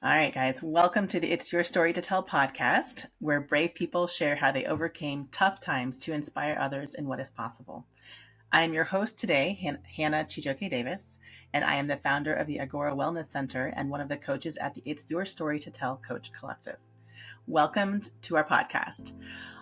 All right, guys, welcome to the It's Your Story to Tell podcast, where brave people share how they overcame tough times to inspire others in what is possible. I am your host today, Hannah Chijioke-Davis, and I am the founder of the Agora Wellness Center and one of the coaches at the It's Your Story to Tell Coach Collective. Welcome to our podcast.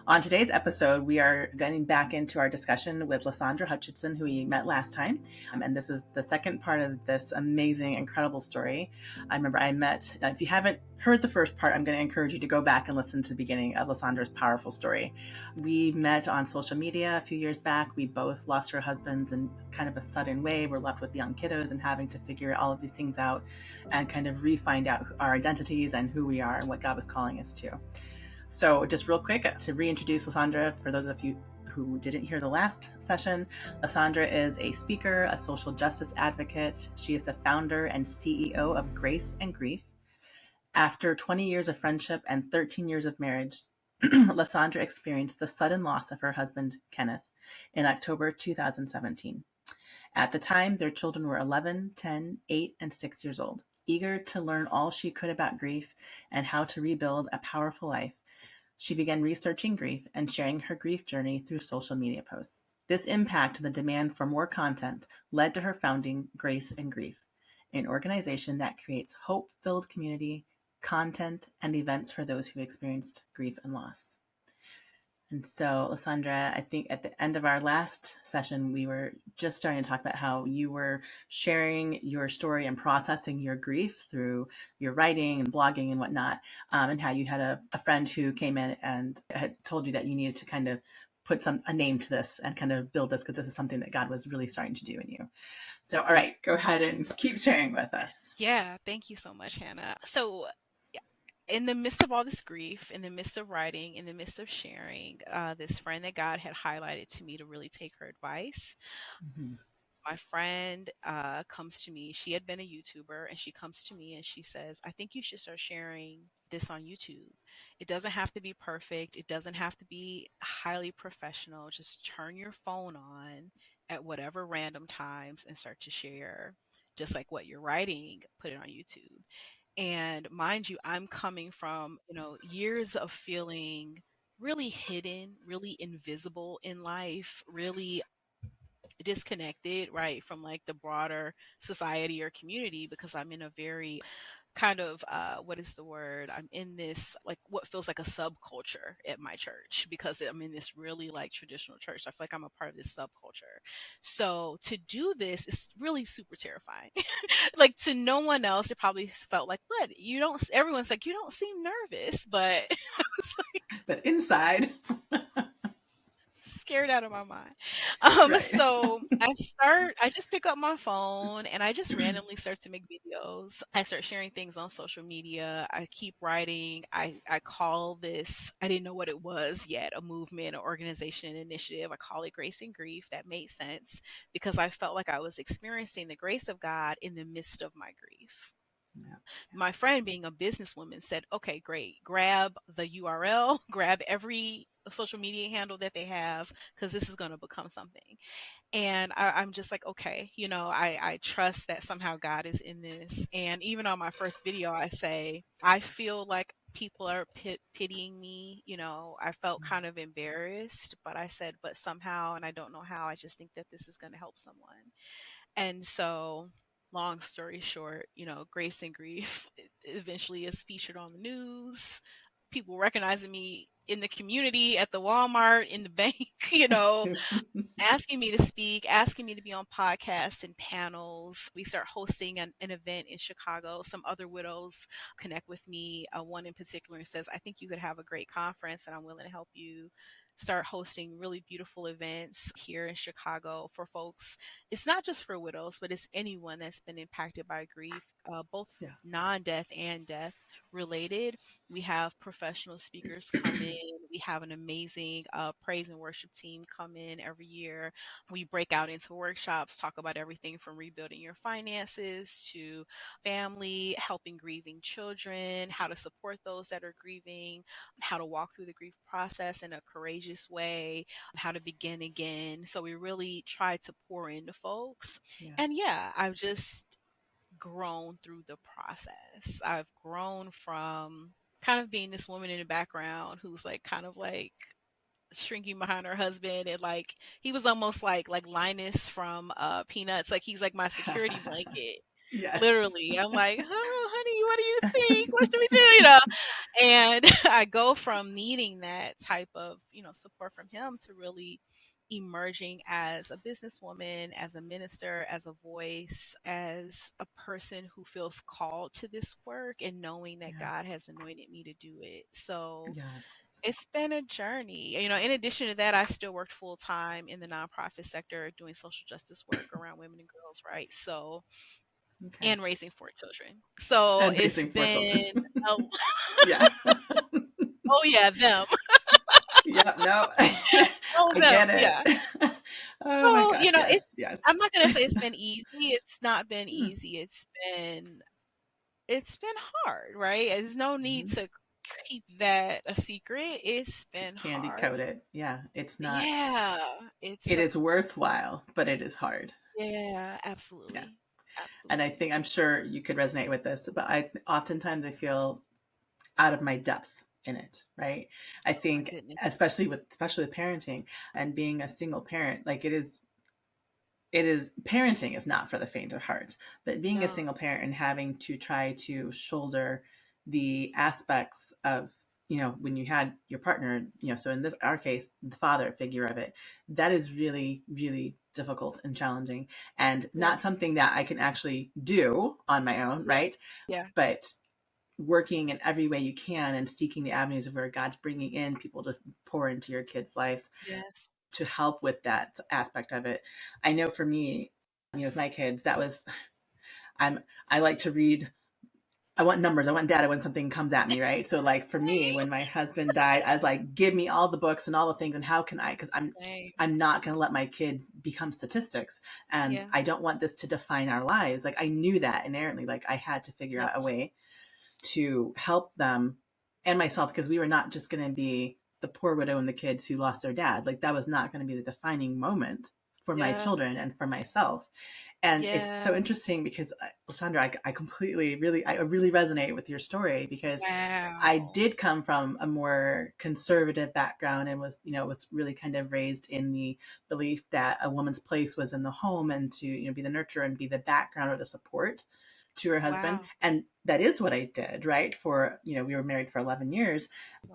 On today's episode, we are getting back into our discussion with LaSandra Hutchinson, who we met last time. And this is the second part of this amazing, incredible story. I remember I met, if you haven't heard the first part, I'm going to encourage you to go back and listen to the beginning of LaSandra's powerful story. We met on social media a few years back. We both lost our husbands in kind of a sudden way. We're left with young kiddos and having to figure all of these things out and kind of re-find out our identities and who we are and what God was calling us to. So just real quick to reintroduce LaSandra, for those of you who didn't hear the last session, LaSandra is a speaker, a social justice advocate. She is the founder and CEO of Grace and Grief. After 20 years of friendship and 13 years of marriage, LaSandra experienced the sudden loss of her husband, Kenneth, in October 2017. At the time, their children were 11, 10, 8, and 6 years old. Eager to learn all she could about grief and how to rebuild a powerful life, she began researching grief and sharing her grief journey through social media posts. This impact and the demand for more content led to her founding Grace and Grief, an organization that creates hope-filled community, content, and events for those who experienced grief and loss. And so, LaSandra, I think at the end of our last session, we were just starting to talk about how you were sharing your story and processing your grief through your writing and blogging and whatnot, and how you had a friend who came in and had told you that you needed to kind of put a name to this and kind of build this because this is something that God was really starting to do in you. So, all right, go ahead and keep sharing with us. Yeah, thank you so much, Hannah. So, in the midst of all this grief, in the midst of writing, in the midst of sharing, this friend that God had highlighted to me to really take her advice. Mm-hmm. My friend comes to me. She had been a YouTuber, and she comes to me and she says, I think you should start sharing this on YouTube. It doesn't have to be perfect. It doesn't have to be highly professional. Just turn your phone on at whatever random times and start to share just like what you're writing, put it on YouTube. And mind you, I'm coming from, years of feeling really hidden, really invisible in life, really disconnected, right, from like the broader society or community because I'm in a very kind of what is the word? I'm in this like what feels like a subculture at my church because I'm in this really like traditional church. I feel like I'm a part of this subculture. So to do this is really super terrifying. Like to no one else, it probably felt like, what? You don't, everyone's like, you don't seem nervous, but But inside, scared out of my mind. right. So I just pick up my phone and I just randomly start to make videos. I start sharing things on social media. I keep writing. I call this, I didn't know what it was yet, a movement, an organization, an initiative. I call it Grace and Grief. That made sense because I felt like I was experiencing the grace of God in the midst of my grief. Yeah. My friend, being a businesswoman, said, okay, great, grab the URL, grab every social media handle that they have, because this is going to become something. And I'm just like, okay, I trust that somehow God is in this. And even on my first video, I say, I feel like people are pitying me. I felt kind of embarrassed, but I said, but somehow, and I don't know how, I just think that this is going to help someone. And so, long story short, Grace and Grief eventually is featured on the news. People recognizing me in the community, at the Walmart, in the bank, asking me to speak, asking me to be on podcasts and panels. We start hosting an event in Chicago. Some other widows connect with me. One in particular says, I think you could have a great conference and I'm willing to help you start hosting really beautiful events here in Chicago for folks. It's not just for widows, but it's anyone that's been impacted by grief, both Yeah. non-death and death related. We have professional speakers come in. We have an amazing praise and worship team come in every year. We break out into workshops, talk about everything from rebuilding your finances to family, helping grieving children, how to support those that are grieving, how to walk through the grief process in a courageous way, how to begin again. So we really try to pour into folks. Yeah. And yeah, I've just grown through the process. I've grown from kind of being this woman in the background who's like kind of like shrinking behind her husband, and like he was almost like Linus from Peanuts. Like he's like my security blanket. Yes. Literally. I'm like, oh honey, what do you think? What should we do? And I go from needing that type of, support from him to really emerging as a businesswoman, as a minister, as a voice, as a person who feels called to this work and knowing that Yeah. God has anointed me to do it. So Yes. it's been a journey. In addition to that, I still worked full time in the nonprofit sector doing social justice work around women and girls, right? So, Okay. and raising 4 children. So And it's raising 4 children. been a Yeah. oh yeah, them. Yeah. No, Oh I them, get yeah. it. Oh my So, gosh. Yes. it's Yes. I'm not gonna say it's been easy. It's not been Hmm. easy. It's been hard, right? There's no need Mhm. to keep that a secret. It's To been candy hard. coat it. Yeah. It's not, Yeah, it's it a is worthwhile, but it is hard. yeah, Yeah. absolutely. And I think, Absolutely. I'm sure you could resonate with this, but I feel out of my depth in it, right? I Oh my think goodness. especially with parenting and being a single parent, like it is parenting is not for the faint of heart, but being a No. single parent and having to try to shoulder the aspects of, when you had your partner, so in this our case, the father figure of it, that is really, really difficult and challenging, and Yeah. not something that I can actually do on my own, Yeah. right? Yeah. But working in every way you can and seeking the avenues of where God's bringing in people to pour into your kids' lives Yes. to help with that aspect of it. I know for me, with my kids, that was I'm I like to read. I want numbers. I want data when something comes at me, right? So like for me, Right. when my husband died, I was like, give me all the books and all the things, and how can I? Because Same. I'm not going to let my kids become statistics, and Yeah. I don't want this to define our lives. Like I knew that inherently. Like I had to figure Yep. out a way to help them and myself, because we were not just going to be the poor widow and the kids who lost their dad. Like that was not going to be the defining moment for my Yeah. children and for myself. And it's Yeah. so interesting because LaSandra, I completely really I really resonate with your story, because I Wow. did come from a more conservative background and was really kind of raised in the belief that a woman's place was in the home, and to be the nurturer and be the background or the support to her husband. Wow. And that is what I did, right? For we were married for 11 years.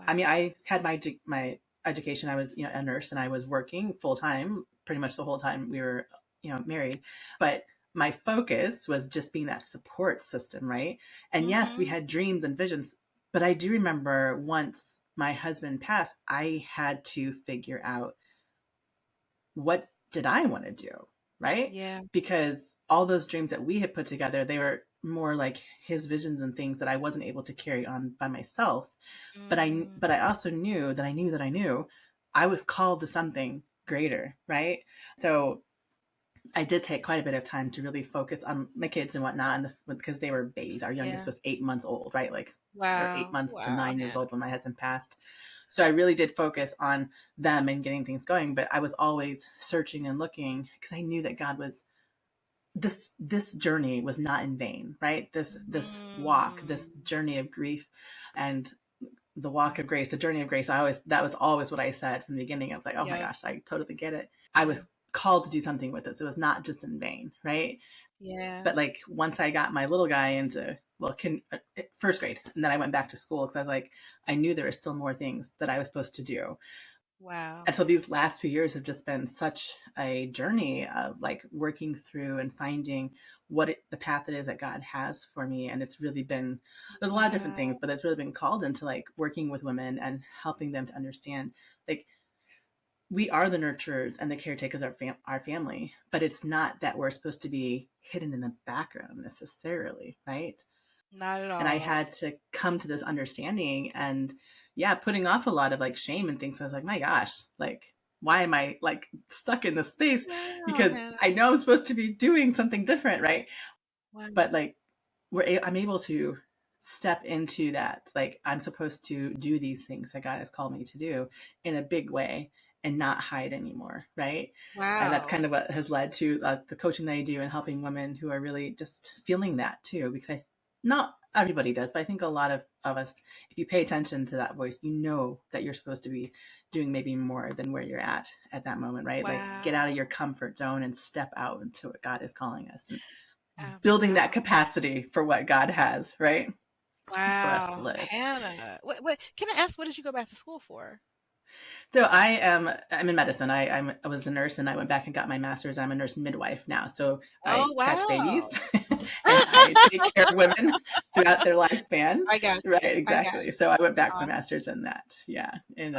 I mean, Wow. I had my education. I was a nurse, and I was working full time pretty much the whole time we were married. But my focus was just being that support system, right? And yes, we Mhm. had dreams and visions, but I do remember once my husband passed, I had to figure out, what did I want to do, right? Yeah. Because all those dreams that we had put together, they were more like his visions and things that I wasn't able to carry on by myself. But I Mm. but I also knew that I knew I was called to something greater, right? So I did take quite a bit of time to really focus on my kids and whatnot, because they were babies. Our youngest Yeah. was 8 months old, right? Like, or eight Wow. months to Wow, 9 years Hannah. old when my husband passed. So I really did focus on them and getting things going. But I was always searching and looking, because I knew that God was, this journey was not in vain, right? This walk, Mm. this journey of grief, and the walk of grace, the journey of grace. That was always what I said from the beginning. I was like, oh my Yep. gosh, I totally get it. I Yeah. was called to do something with this. It was not just in vain, right? Yeah. But like once I got my little guy into, first grade, and then I went back to school, because I was like, I knew there were still more things that I was supposed to do. Wow. And so these last few years have just been such a journey of like working through and finding the path it is that God has for me. And it's really been, there's a lot of different things, Wow. but it's really been called into like working with women and helping them to understand, like, we are the nurturers and the caretakers of our family, but it's not that we're supposed to be hidden in the background necessarily, right? Not at And I all. had to come to this understanding, and yeah, putting off a lot of like shame and things. So I was like, my gosh, like, why am I like stuck in this space? Wow, Because Hannah. I know I'm supposed to be doing something different, right? Wow. But like, I'm able to step into that. Like, I'm supposed to do these things that God has called me to do in a big way. and not hide anymore, right? And that's kind Wow. of what has led to the coaching that I do and helping women who are really just feeling that too, because not everybody does, but I think a lot of us, if you pay attention to that voice, you know that you're supposed to be doing maybe more than where you're at that moment, right? Like get out of your Wow. comfort zone and step out into what God is calling us and building that Wow. capacity for what God has, right? For us to Wow. live. Hannah. What can I ask, what did you go back to school for? So I'm in medicine. I was a nurse and I went back and got my master's. I'm a nurse midwife now. So I Oh, catch babies wow. and I take care of women throughout their lifespan. I got Right, you. I got exactly. So I went back for Awesome. my master's in that. Yeah. And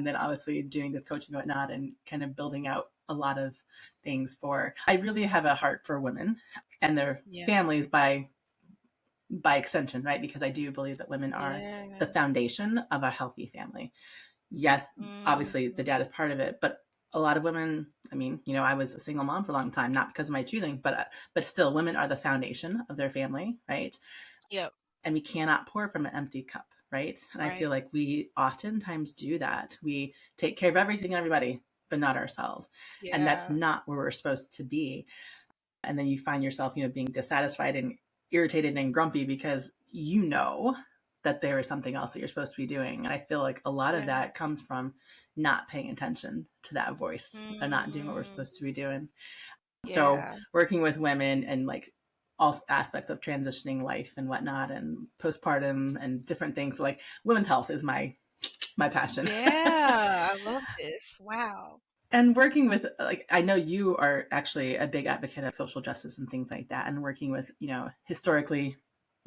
then Awesome. obviously doing this coaching and whatnot and kind of building out a lot of things for I really have a heart for women and their Yeah. families by extension, right? Because I do believe that women are the Yeah. foundation of a healthy family. Yes, obviously the Mhm. dad is part of it, but a lot of women, I mean, I was a single mom for a long time, not because of my choosing, but still women are the foundation of their family, right? Yep. And we cannot pour from an empty cup, right? And I feel Right. like we oftentimes do that. We take care of everything and everybody, but not ourselves. And that's Yeah. not where we're supposed to be. And then you find yourself, being dissatisfied and irritated and grumpy because that there is something else that you're supposed to be doing. And I feel like a lot of Yeah. that comes from not paying attention to that voice and not doing what we're Mm. supposed to be doing. So Yeah. working with women and like all aspects of transitioning life and whatnot and postpartum and different things. So like women's health is my passion. Yeah. I love this. Wow. And working with like I know you are actually a big advocate of social justice and things like that and working with historically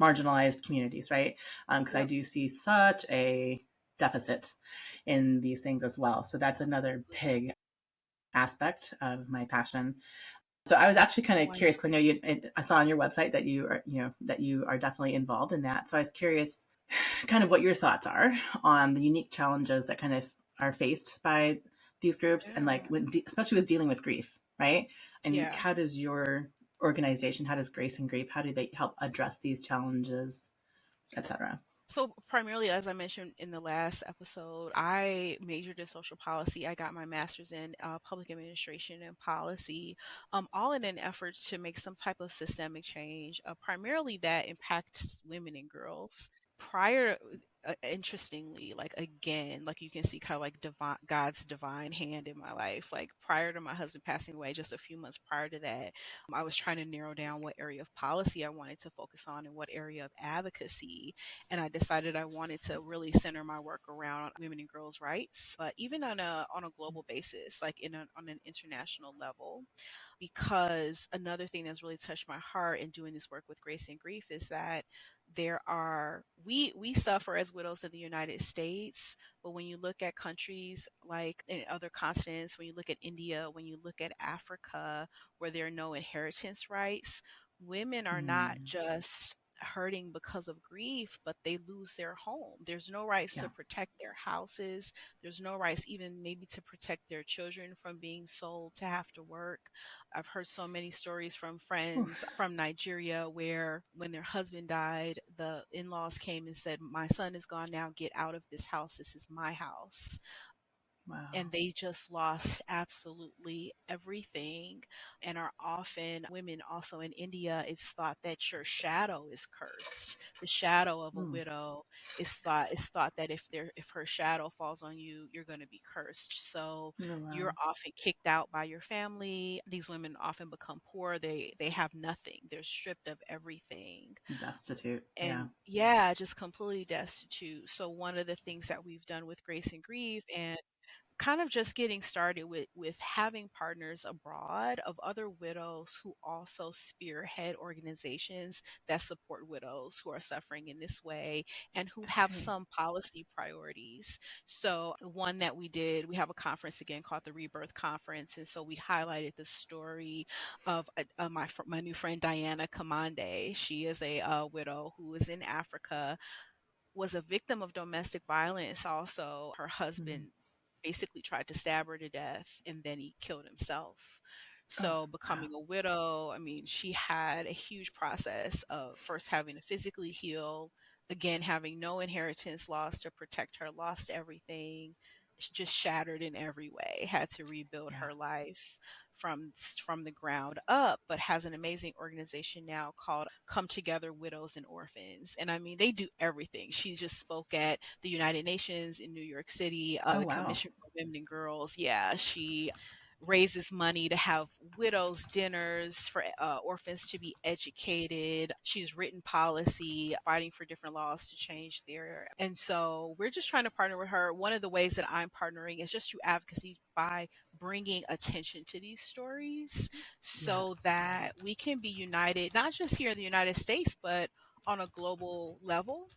marginalized communities, right? Because I Yep. do see such a deficit in these things as well, so that's another Yeah. big aspect of my passion. So I was actually kind of curious because I know I saw on your website that you are definitely involved in that, so I was curious kind of what your thoughts are on the unique challenges that kind of are faced by these groups and like Yeah. especially with dealing with grief, right? And Yeah. how does your organization, how does Grace and Grief, how do they help address these challenges, etc.? So primarily, as I mentioned in the last episode, I majored in social policy. I got my master's in public administration and policy, all in an effort to make some type of systemic change, primarily that impacts women and girls. Prior, interestingly, like again, like you can see kind of like God's divine hand in my life. Like prior to my husband passing away, just a few months prior to that, I was trying to narrow down what area of policy I wanted to focus on and what area of advocacy, and I decided I wanted to really center my work around women and girls' rights, but even on a global basis, like on an international level. Because another thing that's really touched my heart in doing this work with Grace and Grief is that we suffer as widows in the United States, but when you look at countries like in other continents, when you look at India, when you look at Africa, where there are no inheritance rights, women are not Mm, just hurting because of grief, but they lose their home. There's no rights yeah. to protect their houses. There's no rights even maybe to protect their children from being sold to have to work. I've heard so many stories from friends Oof. from Nigeria where when their husband died, the in-laws came and said, "My son is gone now, get out of this house. This is my house." And Wow. they just lost absolutely everything, and are often women. Also in India, it's thought that your shadow is cursed. The shadow of a Mm. widow is thought that if her shadow falls on you, you're going to be cursed. So Oh, you're wow. often kicked out by your family. These women often become poor. They have nothing. They're stripped of everything, Destitute. Yeah. and yeah, just completely destitute. So one of the things that we've done with Grace and Grief, and kind of just getting started with having partners abroad of other widows who also spearhead organizations that support widows who are suffering in this way and who have Okay. some policy priorities. So one that we did, we have a conference again called the Rebirth Conference, and so we highlighted the story of my new friend Diana Kamande. She is a widow who is in Africa, was a victim of domestic violence. Also, her Mm. husband basically tried to stab her to death and then he killed himself. Oh, So, wow. becoming a widow, I mean, she had a huge process of first having to physically heal, again, having no inheritance, lost to protect her, lost everything. just shattered in every way, had to rebuild Yeah. her life from the ground up, but has an amazing organization now called Come Together Widows and Orphans. And I mean, they do everything. She just spoke at the United Nations in New York City, Oh, the wow. Commission for Women and Girls. Yeah, she raises money to have widows dinners for orphans to be educated. She's written policy fighting for different laws to change there, and so we're just trying to partner with her. One of the ways that I'm partnering is just through advocacy by bringing attention to these stories Yeah. so that we can be united, not just here in the United States, but on a global level.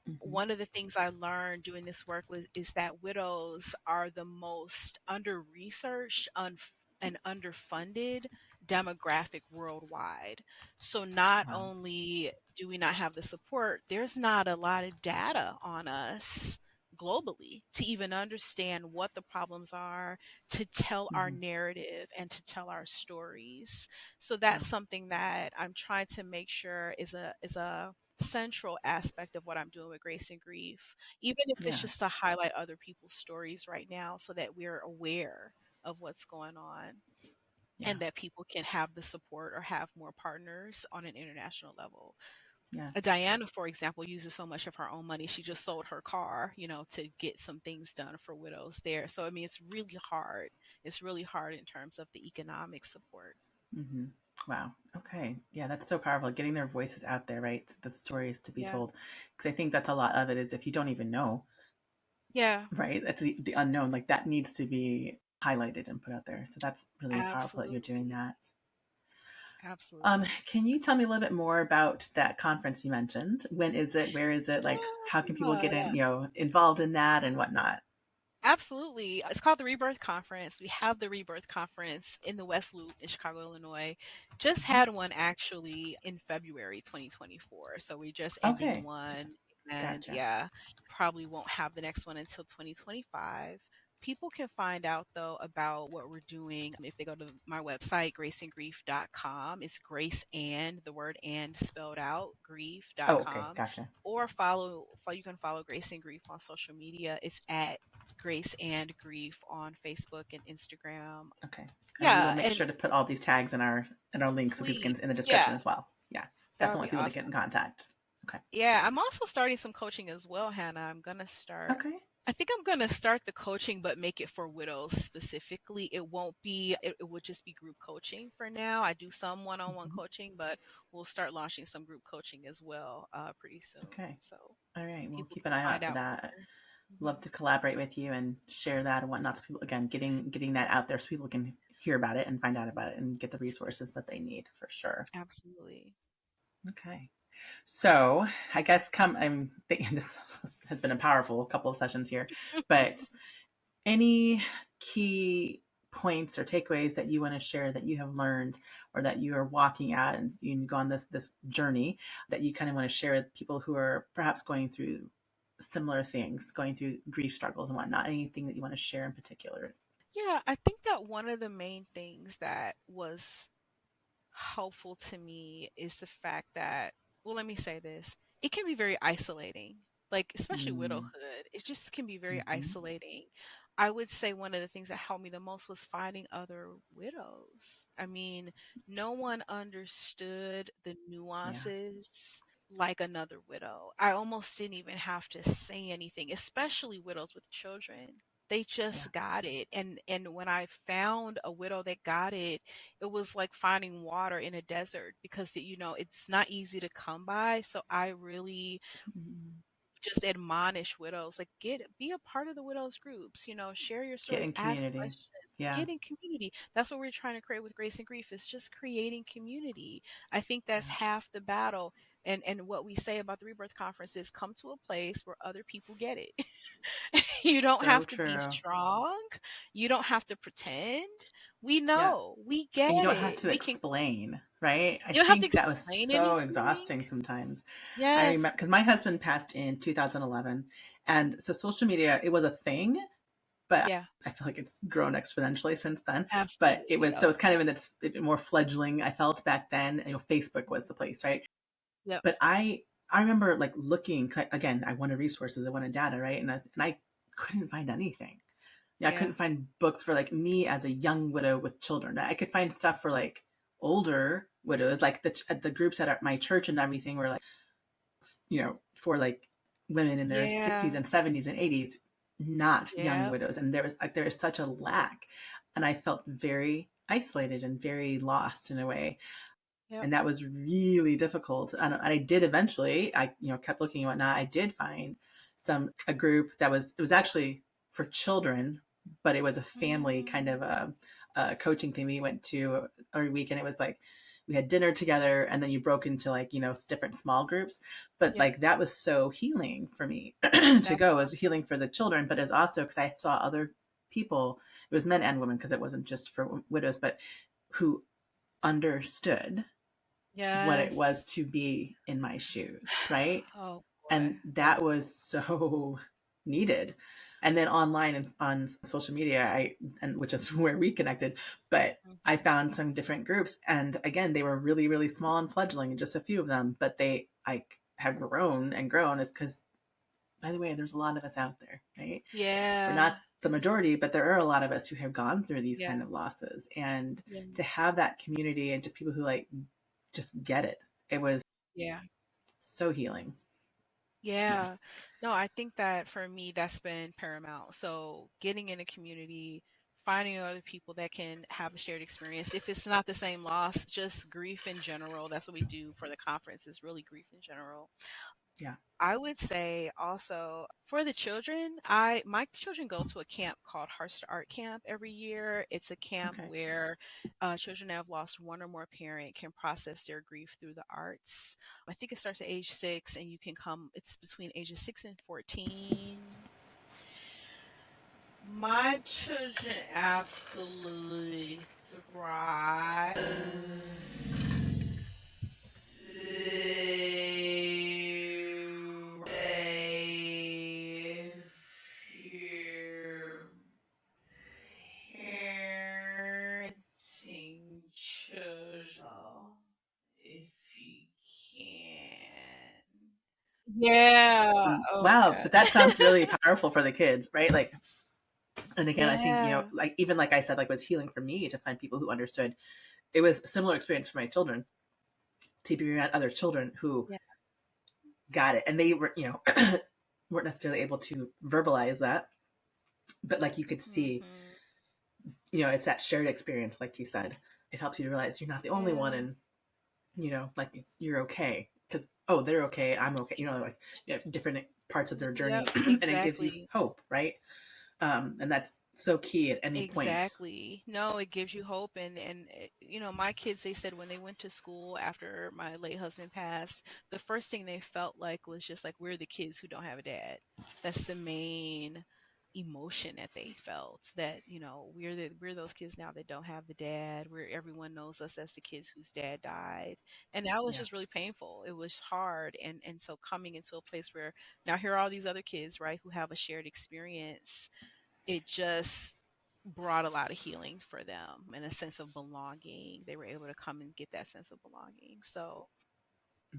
Hmm. One of the things I learned doing this work is that widows are the most under researched and underfunded demographic worldwide. So not Wow. only do we not have the support, there's not a lot of data on us globally to even understand what the problems are, to tell our Hmm. narrative and to tell our stories. So Wow. that's something that I'm trying to make sure is a central aspect of what I'm doing with Grace and Grief, even if it's Yeah. just to highlight other people's stories right now so that we're aware of what's going on Yeah. and that people can have the support or have more partners on an international level. Yeah. Diana, for example, uses so much of her own money. She just sold her car, to get some things done for widows there. So, I mean, it's really hard. It's really hard in terms of the economic support. Hmm. Wow. Okay. Yeah, that's so powerful. Getting their voices out there, right? The stories to be Yeah. told. Because I think that's a lot of it is if you don't even know, Yeah, right? That's the unknown. Like that needs to be highlighted and put out there. So that's really powerful that you're doing absolutely. that. Absolutely. Can you tell me a little bit more about that conference you mentioned? When is it? Where is it? Like, how can people get in, Yeah. involved in that and whatnot? Absolutely. It's called the Rebirth Conference. We have the Rebirth Conference in the West Loop in Chicago, Illinois. Just Hmm. had one actually in February 2024. So we're just ending Okay. Just one. And gotcha. yeah, probably won't have the next one until 2025. People can find out though about what we're doing if they go to my website, graceandgrief.com. It's grace and the word and spelled out, Oh, okay. grief.com. Gotcha. Or you can follow Grace and Grief on social media. It's at Grace and Grief on Facebook and Instagram. Okay. And we will Yeah, make and sure to put all these tags in our links so people please, can in the description yeah, as well. Yeah. that would Definitely want be people to get in awesome. contact. Okay. Yeah, I'm also starting some coaching as well, Hannah. Okay. I think I'm gonna start the coaching, but make it for widows specifically. It won't be, it would just be group coaching for now. I do some one-on-one Hmm. coaching, but we'll start launching some group coaching as well, pretty soon. Okay. So All right. We'll people keep an can eye out find for out that. more. Love Mhm. to collaborate with you and share that and whatnot. So people, again, getting that out there so people can hear about it and find out about it and get the resources that they need for sure. Absolutely. Okay. So I guess I'm thinking this has been a powerful couple of sessions here, but any key points or takeaways that you want to share that you have learned or that you are walking at and you go on this journey that you kind of want to share with people who are perhaps going through similar things, going through grief struggles and whatnot? Anything that you want to share in particular? Yeah, I think that one of the main things that was helpful to me is the fact that, well, let me say this, it can be very isolating, like, especially Mm, widowhood. It just can be very mm-hmm. isolating. I would say one of the things that helped me the most was finding other widows. I mean, no one understood the Yeah, nuances like another widow. I almost didn't even have to say anything, especially widows with children. They yeah. just got it. And when I found a widow that got it, it was like finding water in a desert because it's not easy to come by. So I really Mm. just admonish widows, like, be a part of the widows groups, share your Get story, in ask community. questions, Yeah, get in community. That's what we're trying to create with Grace and Grief, is just creating community. I think that's yeah. half the battle. And what we say about the Rebirth Conference is come to a place where other people get it. You don't So have to be true. strong. You don't have to pretend. We Yeah. know. We And you get don't have it. to explain, right? I You don't have to think that was explain so anything. exhausting sometimes. I Yes. remember because my husband passed in 2011. And so social media, it was a thing, but Yeah, I feel like it's grown exponentially since then. But absolutely. it was, Yep. so it's kind of in its more fledgling, I felt back then. Facebook was Mhm. the place, right? Yep. But I remember like looking, again, I wanted resources, I wanted data, right? And I couldn't find anything. Yeah, I Yeah. couldn't find books for like me as a young widow with children. I could find stuff for like older widows, like the groups at my church and everything were like, for like women in their 60s Yeah. and 70s and 80s, not young Yep. widows. And there was such a lack. And I felt very isolated and very lost in a way. Yep. And that was really difficult. And I did eventually, kept looking and whatnot. I did find a group it was actually for children, but it was a family kind Mm. of a coaching thing we went to every week. And it was like, we had dinner together and then you broke into like, different small groups. But Yep. like, that was so healing for me to That go, as healing for the children, but as also because I saw other people, it was men and women, because it wasn't just for widows, but who understood what it was Yes. to be in my shoes, right? Oh boy. And that was so needed. And then online and on social media, which is where we connected, but I Mhm. found some different groups, and again, they were really, really small and fledgling, just a few of them, but I have grown and grown. It's because, by the way, there's a lot of us out there, right? We're Yeah. not the majority, but there are a lot of us who have gone through these Yeah. kind of losses, and Yeah. to have that community and just people who like just get it. It was Yeah. so healing. Yeah. Yeah. No, I think that for me, that's been paramount. So getting in a community, finding other people that can have a shared experience. If it's not the same loss, just grief in general. That's what we do for the conference, is really grief in general. Yeah. I would say also for the children, my children go to a camp called Hearts to Art Camp every year. It's a camp Okay. where children that have lost one or more parent can process their grief through the arts. I think it starts at age 6, and you can come. It's between ages 6 and 14. My children absolutely thrive. They fear parenting children if you can. Yeah. Oh my Wow, God. but that sounds really powerful for the kids, right? Like, and again, I think, Yeah. like, even like I said, like, it was healing for me to find people who understood. It was a similar experience for my children, to be around other children who Yeah. got it, and they were, weren't necessarily able to verbalize that, but like you could see, Hmm. it's that shared experience, like you said. It helps you to realize you're not the only one, Yeah. and like, you're okay, because, oh, they're okay, I'm okay, like, different parts of their journey, Yep. and it gives you Exactly. hope, right? And that's so key at any point. Exactly. No, it gives you hope, my kids, they said when they went to school after my late husband passed, the first thing they felt like was just like, we're the kids who don't have a dad. That's the main emotion that they felt, that we're those kids now that don't have the dad, where everyone knows us as the kids whose dad died. And that was Yeah. just really painful. It was hard. And so coming into a place where now here are all these other kids, right, who have a shared experience, it just brought a lot of healing for them and a sense of belonging. They were able to come and get that sense of belonging. So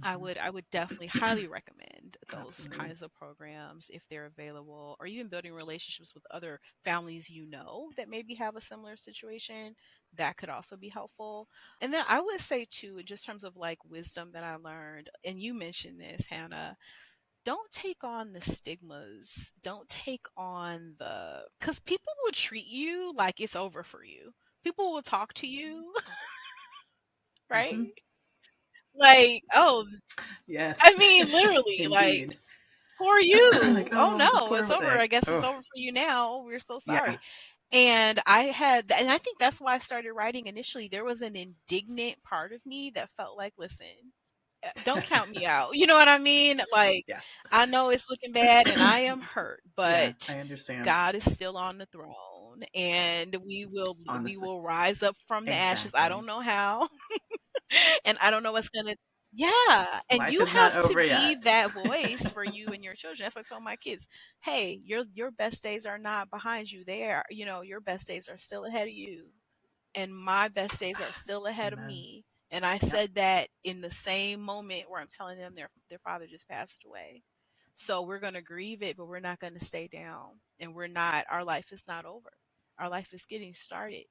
I would definitely highly recommend those Absolutely. kinds of programs if they're available, or even building relationships with other families that maybe have a similar situation. That could also be helpful. And then I would say too, in just terms of like wisdom that I learned, and you mentioned this, Hannah, don't take on the stigmas. Don't take on because people will treat you like it's over for you. People will talk to you, right? Hmm. Like, oh, I Yes. mean, literally, like, Indeed. who are Like, you? Oh oh, the no, poor, it's over. I like, guess it's oh, over for you now. We're so yeah. sorry. And I think that's why I started writing initially. There was an indignant part of me that felt like, listen, don't count me out. You know what I mean? Like, Yeah. I know it's looking bad and I am hurt, Yeah, but I understand. God is still on the throne, and we Honestly. will rise up from the ashes. I Exactly. don't know how, and I don't know what's going to. Yeah, and Life you is not have to over be yet. that voice for you and your children. That's what I tell my kids. Hey, your best days are not behind you. Your best days are still ahead of you, and my best days are still ahead of Amen. me. And I Yep. said that in the same moment where I'm telling them their father just passed away. So we're going to grieve it, but we're not going to stay down. And our life is not over. Our life is getting started.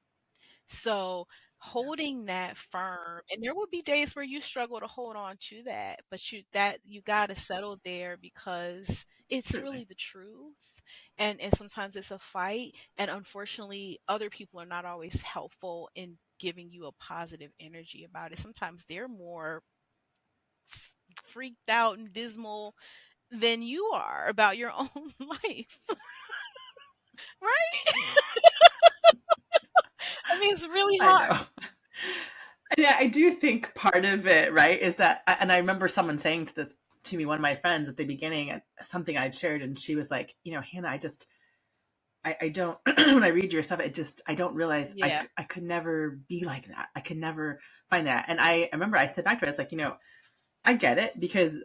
So holding that firm, and there will be days where you struggle to hold on to that, but you got to settle there because it's Truly. really the truth. And sometimes it's a fight, and unfortunately other people are not always helpful in giving you a positive energy about it. Sometimes they're more freaked out and dismal than you are about your own life. Right? I mean, it's really I know. hard. Yeah, I do think part of it, right, is that, and I remember someone saying to me, one of my friends at the beginning, and something I'd shared, and she was like, Hannah, I don't, when I read your stuff, I don't realize Yeah. I could never be like that. I could never find that. And I remember I said back to her, I was like, I get it, because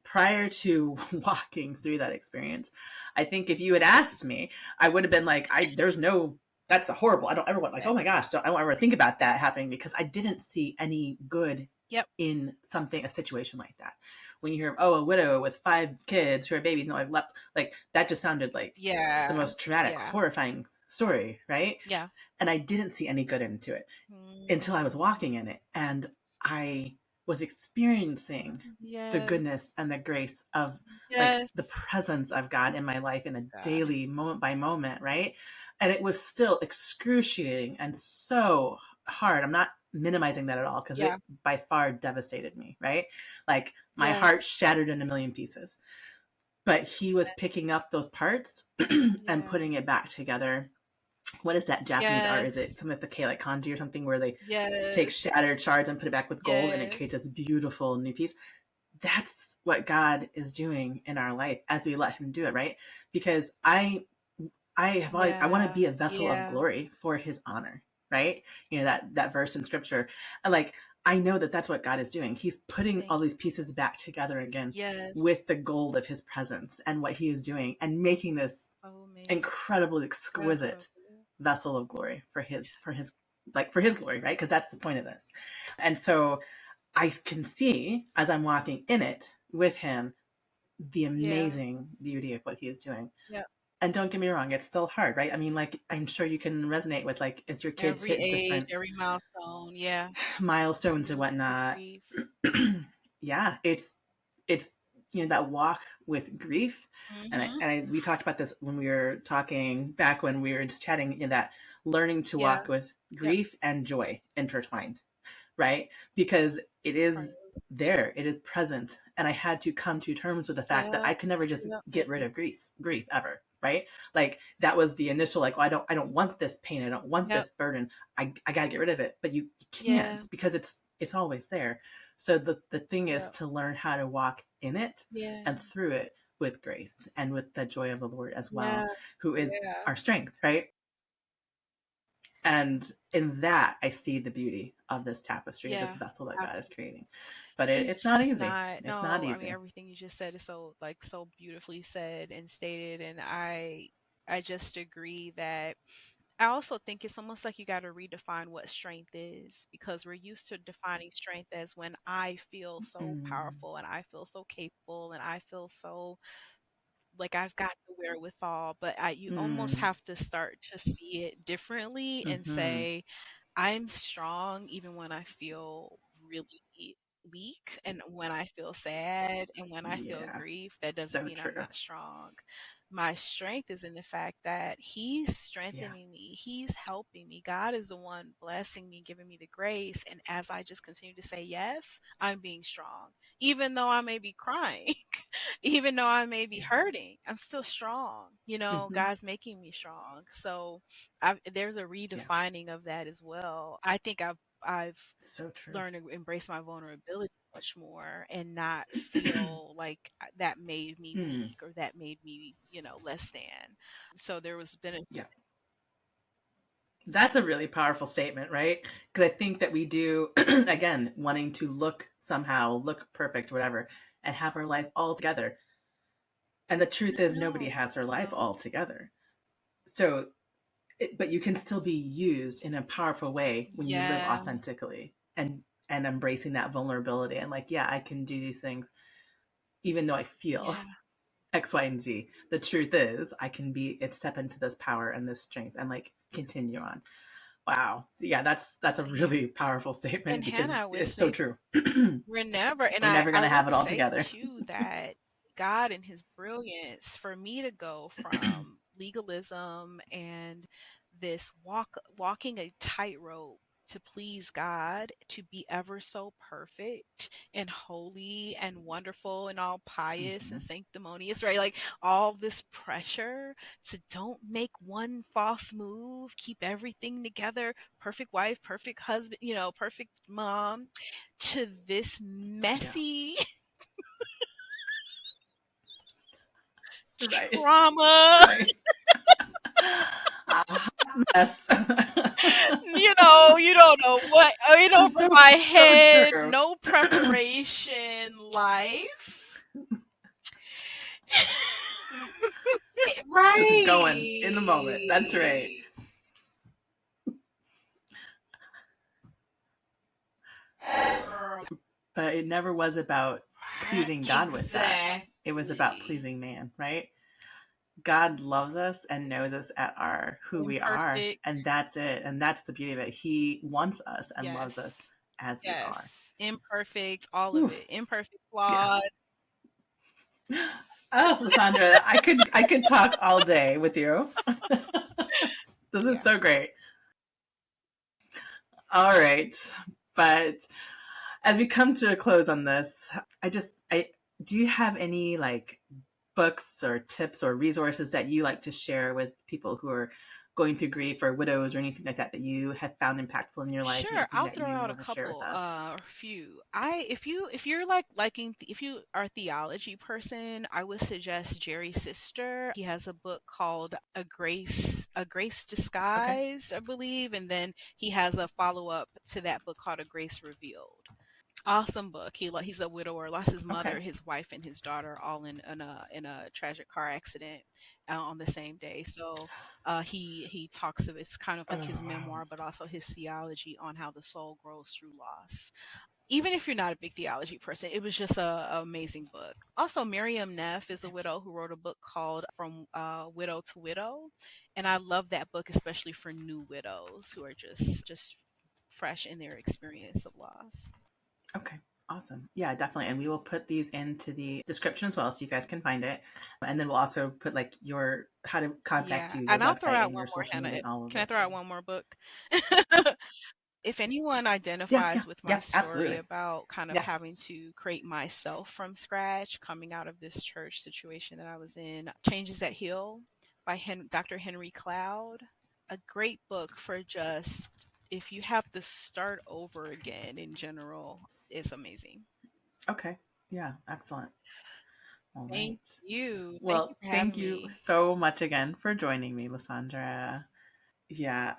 prior to walking through that experience, I think if you had asked me, I would have been like, that's a horrible. I don't ever want, like, Okay. oh my gosh, I don't ever think about that happening, because I didn't see any good Yep. in a situation like that. When you hear, oh, a widow with 5 kids who are babies, no, I've left, like, that just sounded like the Yeah. most traumatic, Yeah. horrifying story, right? Yeah. And I didn't see any good into it until I was Mm, walking in it, and I was experiencing the yes. goodness and the grace of, like, Yes. the presence of God in my life in a God. daily, moment by moment, right? And it was still excruciating and so hard. I'm not minimizing that at all, because Yeah. it by far devastated me, right? Like, my heart Yes. shattered in a million pieces. But he was picking up those parts and Yeah. putting it back together. What is that Japanese art? Yes. Is it something like the like kanji or something, where they take Yes. shattered shards and put it back with gold, and it Yes. creates this beautiful new piece? That's what God is doing in our life as we let him do it, right? Because I want to Yeah. be a vessel of Yeah. glory for his honor, right? That verse in scripture. And, like, I know that that's what God is doing. He's putting Thank all these you. pieces back together again Yes. with the gold of his presence and what he is doing, and making this So amazing. incredibly That's so exquisite good. vessel of glory for his glory, right? Because that's the point of this. And so I can see, as I'm walking in it with him, the Yeah. amazing beauty of what he is doing. Yeah. And don't get me wrong, it's still hard, right? I mean, like, I'm sure you can resonate with, like, as your kids Every hit age, different every milestone. Yeah. milestones and Absolutely whatnot. grief. Yeah, it's that walk with grief. And Mm-hmm. we talked about this when we were talking back, when we were just chatting, that learning to Yeah. walk with Yep. grief and joy intertwined, right? Because it Part is of there, it is present. And I had to come to terms with the fact that Yep. I could never just Yep. Yep. get rid Yep. of grief ever, right? Like, that was the initial, like, well, I don't want this pain, I don't want Yep. this burden, I got to get rid of it. But you Yeah. can't, because it's always there. So the thing is Yep. to learn how to walk in it Yeah. and through it with grace and with the joy of the Lord as Yeah. well, who is Yeah. our strength, right? And in that, I see the beauty of this tapestry, this Yeah. vessel that God is Absolutely. creating. But it's It's not just easy. not. It's not No, I mean easy. everything you just said is so beautifully said and stated, and I just agree that I also think it's almost like you got to redefine what strength is, because we're used to defining strength as when I feel so Mm, powerful and I feel so capable and I feel so like I've got the wherewithal, but you almost mm, have to start to see it differently and mm-hmm. say, I'm strong even when I feel really weak and when I feel sad and when I feel Yeah, grief. That doesn't so mean I'm true. not strong. My strength is in the fact that He's Yeah. strengthening me, He's helping me. God is the one blessing me, giving me the grace. And as I just continue to say yes, I'm being strong, even though I may be crying. Even though I may be Yeah. hurting, I'm still strong. Mm-hmm. God's making me strong. So there's a Yeah. redefining of that as well. I think I've So true. learned to embrace my vulnerability much more and not feel like that made me Mm, weak or that made me, less than. So there was been a yeah. That's a really powerful statement, right? Because I think that we do, again, wanting to look perfect, whatever, and have our life all together. And the truth is, nobody no, has their life no, all together. So, but you can still be used in a powerful way when you live yeah, authentically and embracing that vulnerability, and, like, yeah, I can do these things even though I feel Yeah. X, Y, and Z. The truth is, I can step into this power and this strength and like continue on. Wow. Yeah, that's a Yeah. really powerful statement And because Hannah, I would it's so say true. we're never, and We're never I gonna have would it all say together. too that God in his brilliance, for me to go from legalism and this walking a tightrope to please God, to be ever so perfect and holy and wonderful and all pious and Mhm. sanctimonious, right? Like all this pressure to don't make one false move, keep everything together, perfect wife, perfect husband, perfect mom, to this Yeah. messy Right. trauma. Right. A hot mess. You don't know what in over So my so head, true. no preparation life. Just going in the moment. That's right. Right. But it never was about pleasing God with that. It was about Exactly. pleasing man, right? God loves us and knows us at our who we are, and Imperfect. that's it. And that's the beauty of it. He wants us and Yes. loves us as we Yes. are. Imperfect, all of Whew. it. Imperfect, Yeah. flawed. Oh, LaSandra, I could talk all day with you. This is Yeah. so great. All right. But as we come to a close on this, I do you have any like books or tips or resources that you like to share with people who are going through grief or widows or anything like that that you have found impactful in your life? Sure, Anything I'll that throw you out a want to share with couple, us? few. If you're if you are a theology person, I would suggest Jerry Sister. He has a book called A Grace Okay. Disguised, I believe, and then he has a follow up to that book called A Grace Revealed. Awesome book. He's a widower, lost his Okay. mother, his wife, and his daughter all in a tragic car accident on the same day. So he talks of it's kind of Oh, like his wow. memoir, but also his theology on how the soul grows through loss. Even if you're not a big theology person, it was just a amazing book. Also, Miriam Neff is a It's, widow who wrote a book called From Widow to Widow, and I love that book, especially for new widows who are just fresh in their experience of loss. okay. Awesome. Yeah, definitely. And we will put these into the description as well so you guys can find it. And then we'll also put like your how to contact Yeah, you, your and I'll throw website out and one your more, social Hannah. media and all of Can I those throw out one things. more book? If anyone Yeah, yeah, identifies with my yeah, story absolutely. about kind of Yes. having to create myself from scratch, coming out of this church situation that I was in, Changes That Heal by Dr. Henry Cloud. A great book for just if you have to start over again in general. It's amazing. Okay. Yeah, excellent. All Thank right. you. Thank you Well, for thank having you me. so much again for joining me, LaSandra. Yeah,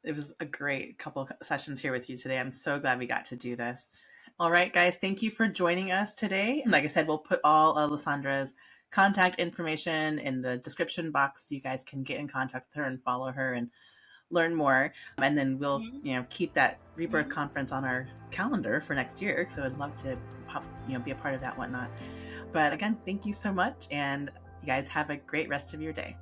it was a great couple sessions here with you today. I'm so glad we got to do this. All right, guys, thank you for joining us today. And like I said, we'll put all of LaSandra's contact information in the description box so you guys can get in contact with her and follow her and learn more. And then we'll, Mhm, keep that rebirth mhm. conference on our calendar for next year. So I'd love to be a part of that, whatnot. But again, thank you so much. And you guys have a great rest of your day.